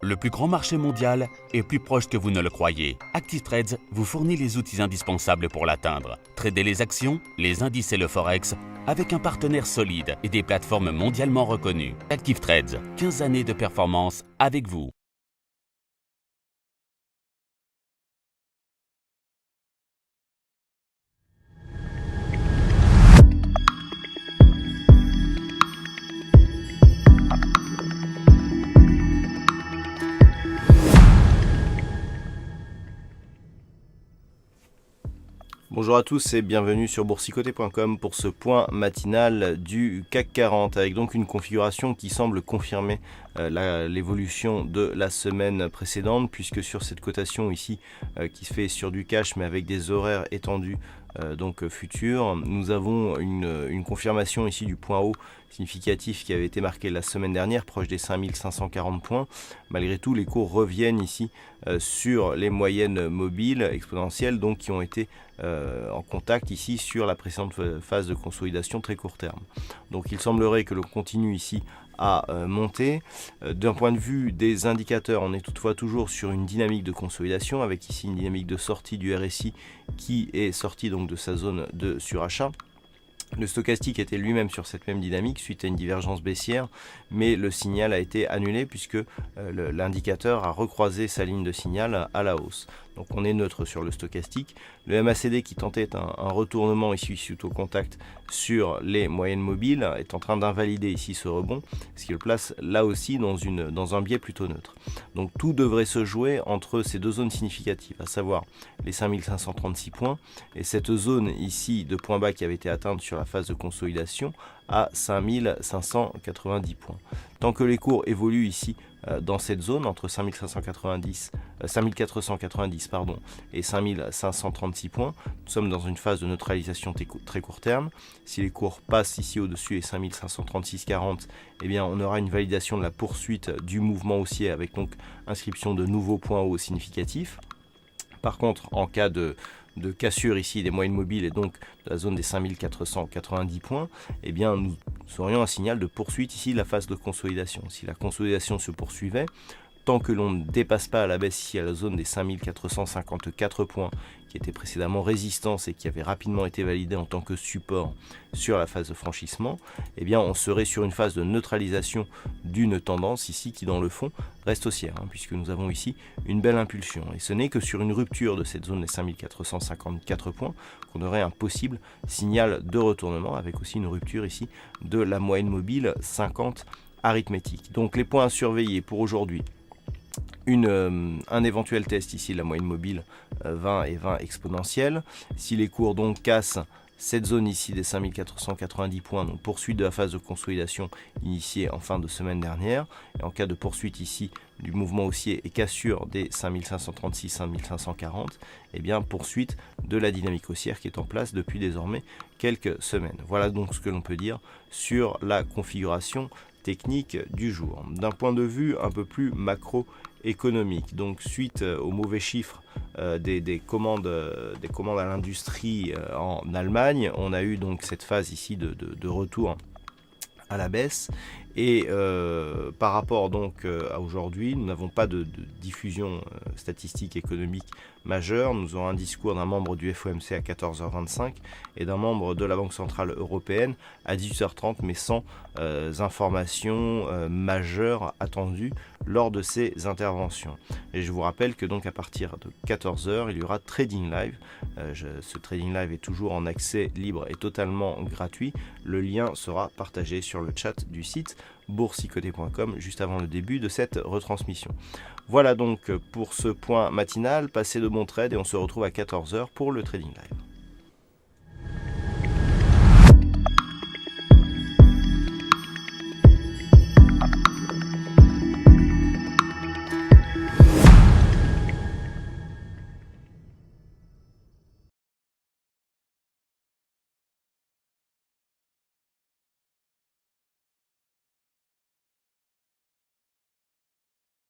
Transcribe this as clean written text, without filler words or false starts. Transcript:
Le plus grand marché mondial est plus proche que vous ne le croyez. ActiveTrades vous fournit les outils indispensables pour l'atteindre. Tradez les actions, les indices et le forex avec un partenaire solide et des plateformes mondialement reconnues. ActiveTrades, 15 années de performance avec vous. Bonjour à tous et bienvenue sur boursicoté.com pour ce point matinal du CAC 40 avec donc une configuration qui semble confirmer l'évolution de la semaine précédente, puisque sur cette cotation ici qui se fait sur du cash mais avec des horaires étendus donc futurs, nous avons une confirmation ici du point haut significatif qui avait été marqué la semaine dernière, proche des 5540 points. Malgré tout, les cours reviennent ici sur les moyennes mobiles exponentielles, donc qui ont été en contact ici sur la précédente phase de consolidation très court terme. Donc il semblerait que l'on continue ici à monter. D'un point de vue des indicateurs, on est toutefois toujours sur une dynamique de consolidation, avec ici une dynamique de sortie du RSI qui est sorti donc de sa zone de surachat. Le stochastique était lui-même sur cette même dynamique suite à une divergence baissière, mais le signal a été annulé puisque l'indicateur a recroisé sa ligne de signal à la hausse. Donc on est neutre sur le stochastique. Le MACD qui tentait un retournement ici suite au contact sur les moyennes mobiles est en train d'invalider ici ce rebond, ce qui le place là aussi dans un biais plutôt neutre. Donc tout devrait se jouer entre ces deux zones significatives, à savoir les 5536 points et cette zone ici de point bas qui avait été atteinte sur la phase de consolidation à 5590 points. Tant que les cours évoluent ici dans cette zone entre 5490 et 5536 points, nous sommes dans une phase de neutralisation très court terme. Si les cours passent ici au-dessus des 5536,40, eh bien on aura une validation de la poursuite du mouvement haussier avec donc inscription de nouveaux points hauts significatifs. Par contre, en cas de cassure ici des moyennes mobiles et donc de la zone des 5490 points, eh bien nous aurions un signal de poursuite ici de la phase de consolidation. Si la consolidation se poursuivait, tant que l'on ne dépasse pas à la baisse ici à la zone des 5454 points qui était précédemment résistance et qui avait rapidement été validé en tant que support sur la phase de franchissement, eh bien on serait sur une phase de neutralisation d'une tendance ici qui dans le fond reste haussière, puisque nous avons ici une belle impulsion. Et ce n'est que sur une rupture de cette zone des 5454 points qu'on aurait un possible signal de retournement, avec aussi une rupture ici de la moyenne mobile 50 arithmétique. Donc les points à surveiller pour aujourd'hui: un éventuel test ici de la moyenne mobile 20 et 20 exponentielle. Si les cours donc cassent cette zone ici des 5490 points, donc poursuite de la phase de consolidation initiée en fin de semaine dernière, et en cas de poursuite ici du mouvement haussier et cassure des 5536-5540, et bien poursuite de la dynamique haussière qui est en place depuis désormais quelques semaines. Voilà donc ce que l'on peut dire sur la configuration technique du jour. D'un point de vue un peu plus macroéconomique, donc suite aux mauvais chiffres des commandes à l'industrie en Allemagne, on a eu donc cette phase ici de retour à la baisse, et par rapport donc à aujourd'hui, nous n'avons pas de diffusion statistique économique majeure. Nous aurons un discours d'un membre du FOMC à 14h25 et d'un membre de la Banque Centrale Européenne à 18h30, mais sans informations majeures attendues lors de ces interventions. Et je vous rappelle que donc à partir de 14h, il y aura Trading Live. Ce Trading Live est toujours en accès libre et totalement gratuit. Le lien sera partagé sur le chat du site boursicoté.com juste avant le début de cette retransmission. Voilà donc pour ce point matinal. Passez de bons trades et on se retrouve à 14h pour le Trading Live.